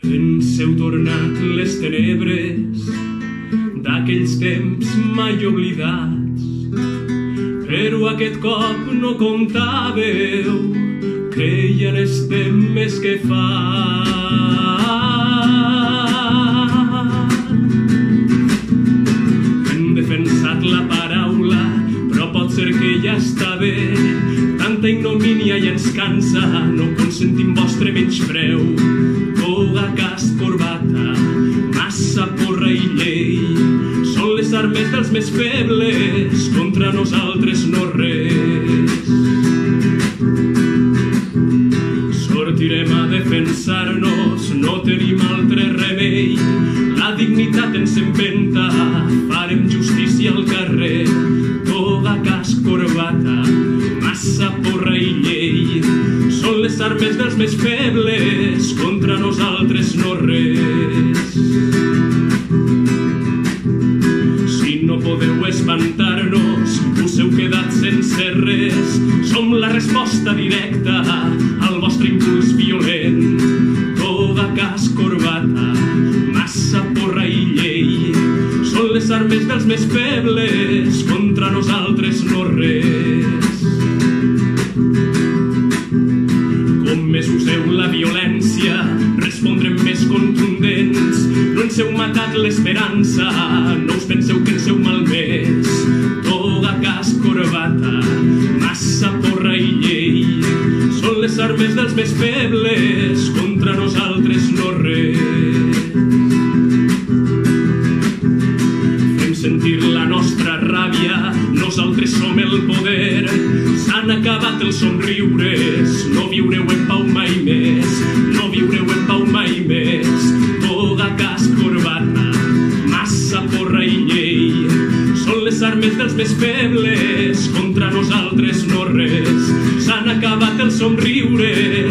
Ens heu tornat les tenebres d'aquells temps mai oblidats, però aquest cop no comptàveu que ja n'estem més que fa. Hem defensat la paraula, però pot ser que ja està bé. Tanta ignomínia ja ens cansa, no consentim vostre menyspreu. Toga, casc, corbata, massa, porra i llei són les armes dels més febles, contra nosaltres no res. Sortirem a defensar-nos, no tenim altre remei. La dignitat ens empenta, farem justícia al carrer. Toga, casc, corbata, massa, porra i llei són les armes dels més febles, contra nosaltres no res. Si no podeu espantar-nos, us heu quedat sense res. Som la resposta directa al vostre impuls violent. Toga, casc, corbata, massa, porra i llei són les armes dels més febles, contra nosaltres no res. Com més useu la violència, respondrem més contundents. No ens heu matat l'esperança, no us penseu que ens heu malmès. Toga, casc, corbata, massa, porra i llei són les armes dels més febles, contra nosaltres no res. Fem sentir la nostra ràbia, nosaltres som el poder. S'han acabat els somriures, no viureu en pau mai més. No viureu en pau mai més. Toga, casc, corbata, massa, porra i llei són les armes dels més febles, contra nosaltres no res. S'han acabat els somriures,